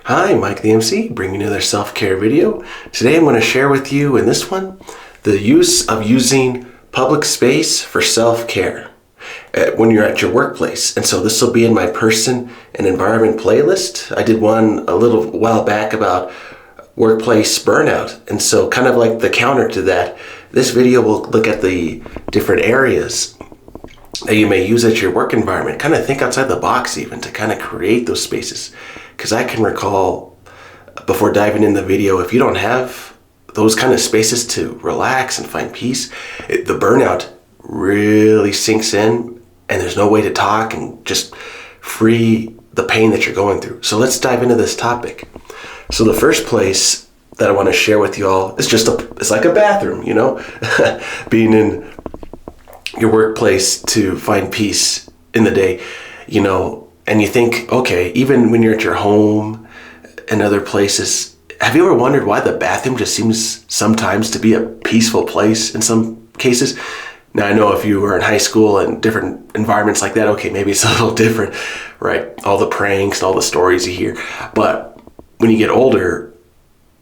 Hi, Mike the MC, bringing another self-care video. Today I'm going to share with you in this one the use of using public space for self-care when you're at your workplace. And so this will be in my person and environment playlist. I did one a little while back about workplace burnout. And so kind of like the counter to that, this video will look at the different areas that you may use at your work environment. Kind of think outside the box even to kind of create those spaces. Because I can recall, before diving in the video, if you don't have those kind of spaces to relax and find peace, the burnout really sinks in and there's no way to talk and just free the pain that you're going through. So let's dive into this topic. So the first place that I want to share with you all is it's like a bathroom, you know, being in your workplace to find peace in the day, you know. And you think, okay, even when you're at your home and other places, have you ever wondered why the bathroom just seems sometimes to be a peaceful place in some cases? Now, I know if you were in high school and different environments like that, okay, maybe it's a little different, right? All the pranks and all the stories you hear. But when you get older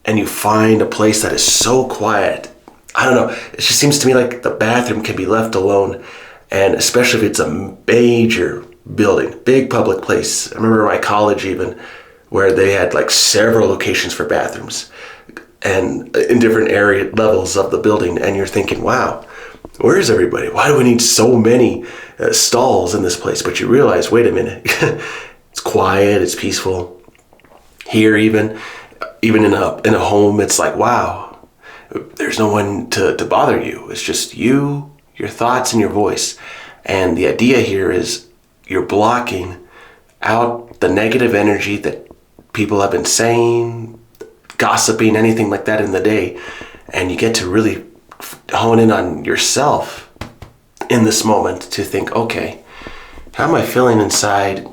and you find a place that is so quiet, I don't know, it just seems to me like the bathroom can be left alone. And especially if it's a major building, big public place. I remember my college even, where they had like several locations for bathrooms and in different area levels of the building. And you're thinking, wow, where is everybody? Why do we need so many stalls in this place? But you realize, wait a minute, it's quiet, it's peaceful. Here even in a home, it's like, wow, there's no one to bother you. It's just you, your thoughts, and your voice. And the idea here is you're blocking out the negative energy that people have been saying, gossiping, anything like that in the day. And you get to really hone in on yourself in this moment to think, okay, how am I feeling inside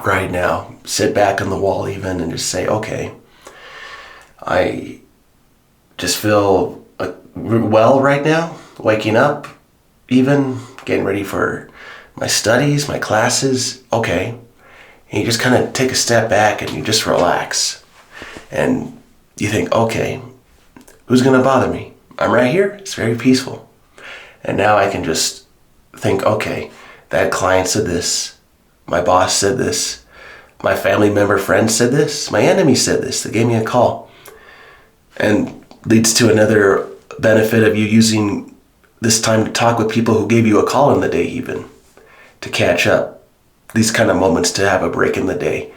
right now? Sit back on the wall even and just say, okay, I just feel well right now, waking up, even getting ready for my studies, my classes, okay. And you just kind of take a step back and you just relax. And you think, okay, who's gonna bother me? I'm right here, it's very peaceful. And now I can just think, okay, that client said this, my boss said this, my family member friend said this, my enemy said this, they gave me a call. And leads to another benefit of you using this time to talk with people who gave you a call in the day even, to catch up, these kind of moments to have a break in the day.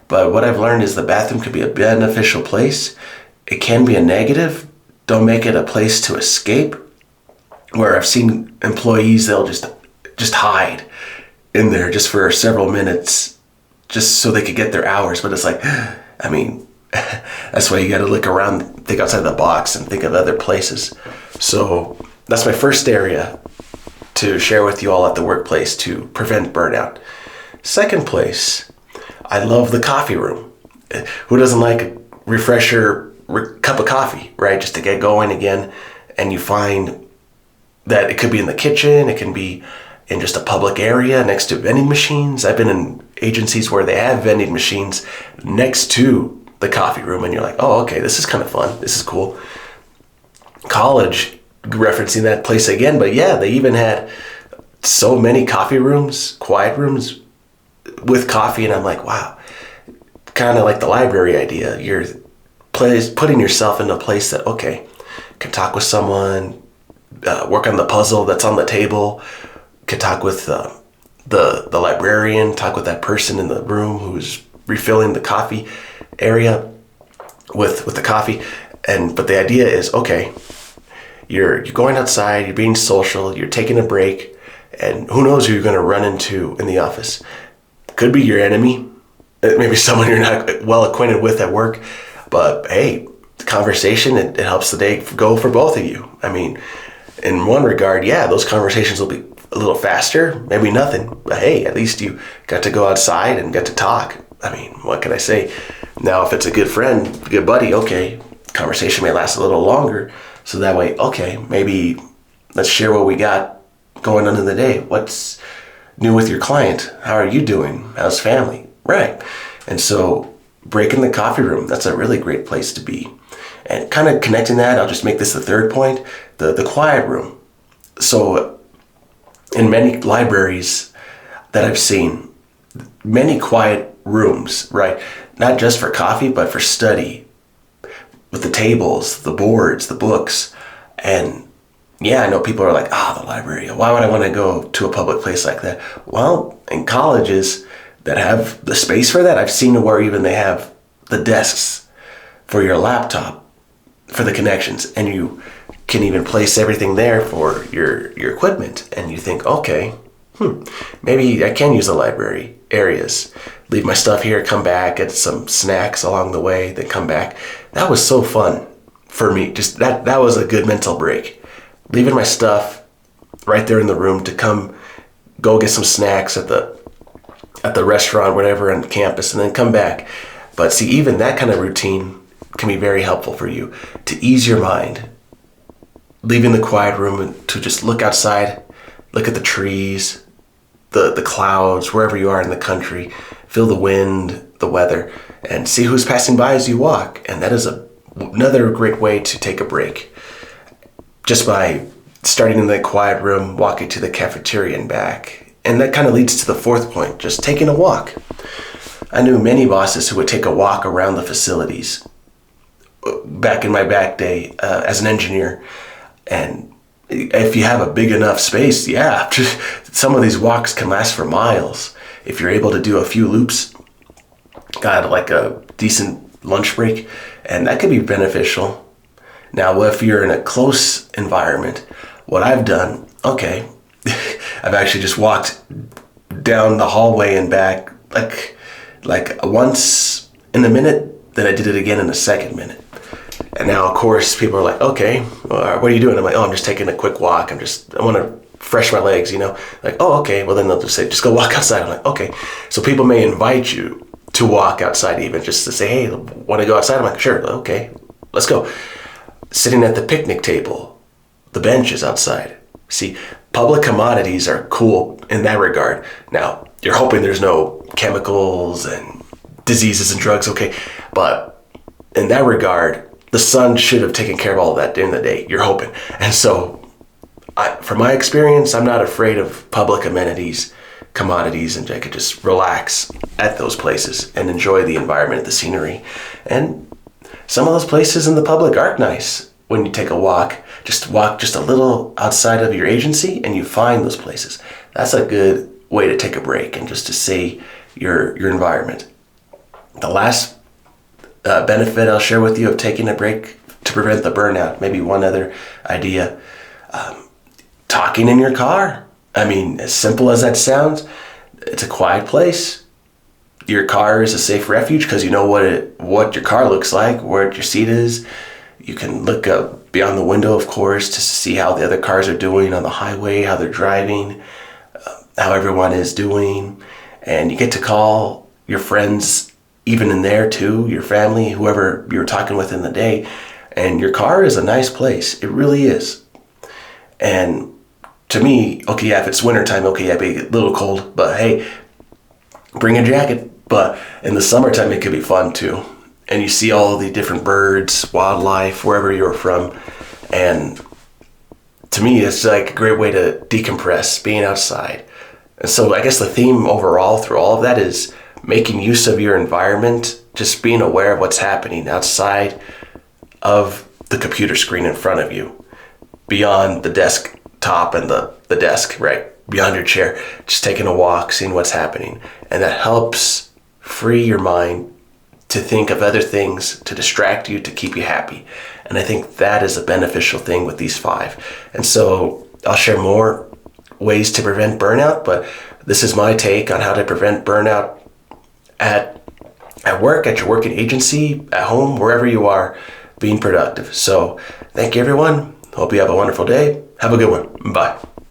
But what I've learned is the bathroom can be a beneficial place. It can be a negative. Don't make it a place to escape, where I've seen employees, they'll just hide in there just for several minutes just so they could get their hours. But it's like, I mean, that's why you got to look around, think outside the box and think of other places. So that's my first area to share with you all at the workplace to prevent burnout. Second place, I love the coffee room. Who doesn't like a refresher cup of coffee, right? Just to get going again. And you find that it could be in the kitchen, it can be in just a public area next to vending machines. I've been in agencies where they have vending machines next to the coffee room, and you're like, oh, okay, this is kind of fun. This is cool. College, referencing that place again, but yeah, they even had so many coffee rooms, quiet rooms with coffee, and I'm like, wow, kind of like the library idea. You're putting yourself in a place that, okay, can talk with someone, work on the puzzle that's on the table, can talk with the librarian, talk with that person in the room who's refilling the coffee area with the coffee. But the idea is, okay, you're going outside, you're being social, you're taking a break, and who knows who you're going to run into in the office. Could be your enemy, maybe someone you're not well acquainted with at work, but hey, the conversation, it helps the day go for both of you. I mean, in one regard, yeah, those conversations will be a little faster, maybe nothing, but hey, at least you got to go outside and get to talk. I mean, what can I say? Now, if it's a good friend, good buddy, okay, conversation may last a little longer. So that way, okay, maybe let's share what we got going on in the day. What's new with your client? How are you doing? How's family? Right. And so break in the coffee room. That's a really great place to be. And kind of connecting that, I'll just make this the third point, the quiet room. So in many libraries that I've seen, many quiet rooms, right? Not just for coffee, but for study, with the tables, the boards, the books. And yeah, I know people are like, the library, why would I want to go to a public place like that? Well, in colleges that have the space for that, I've seen where even they have the desks for your laptop, for the connections, and you can even place everything there for your equipment. And you think, okay, maybe I can use the library areas. Leave my stuff here, come back, get some snacks along the way, then come back. That was so fun for me. Just that was a good mental break. Leaving my stuff right there in the room to come go get some snacks at the restaurant, whatever, on campus, and then come back. But see, even that kind of routine can be very helpful for you to ease your mind. Leaving the quiet room to just look outside, look at the trees, the clouds, wherever you are in the country, feel the wind, the weather, and see who's passing by as you walk. And that is another great way to take a break. Just by starting in the quiet room, walking to the cafeteria and back. And that kind of leads to the fourth point, just taking a walk. I knew many bosses who would take a walk around the facilities back in my back day as an engineer. And if you have a big enough space, some of these walks can last for miles. If you're able to do a few loops, got like a decent lunch break, and that could be beneficial. Now, if you're in a close environment, what I've done, I've actually just walked down the hallway and back like once in a minute, then I did it again in a second minute. And now, of course, people are like, okay, what are you doing? I'm like, I'm just taking a quick walk. I want to fresh my legs, Like, okay, well then they'll just say, just go walk outside. I'm like, okay. So people may invite you to walk outside even just to say, hey, want to go outside? I'm like, sure, okay, let's go. Sitting at the picnic table, the benches outside. See, public commodities are cool in that regard. Now, you're hoping there's no chemicals and diseases and drugs, okay? But in that regard, the sun should have taken care of all of that during the day. You're hoping. And so, from my experience, I'm not afraid of public amenities, commodities, and I could just relax at those places and enjoy the environment, the scenery. And some of those places in the public aren't nice. When you take a walk, just walk just a little outside of your agency and you find those places. That's a good way to take a break and just to see your environment. The last benefit I'll share with you of taking a break to prevent the burnout, maybe one other idea, talking in your car. I mean, as simple as that sounds, it's a quiet place. Your car is a safe refuge because you know what your car looks like, where your seat is. You can look up beyond the window, of course, to see how the other cars are doing on the highway, how they're driving, how everyone is doing. And you get to call your friends, even in there too, your family, whoever you're talking with in the day. And your car is a nice place. It really is. And to me, if it's wintertime, it'd be a little cold, but hey, bring a jacket. But in the summertime, it could be fun too. And you see all the different birds, wildlife, wherever you're from. And to me, it's like a great way to decompress, being outside. And so I guess the theme overall through all of that is making use of your environment, just being aware of what's happening outside of the computer screen in front of you, beyond the desktop and the desk, right? Beyond your chair, just taking a walk, seeing what's happening. And that helps free your mind to think of other things, to distract you, to keep you happy. And I think that is a beneficial thing with these 5. And so I'll share more ways to prevent burnout, but this is my take on how to prevent burnout at work, at your working agency, at home, wherever you are, being productive. So thank you, everyone. Hope you have a wonderful day. Have a good one. Bye.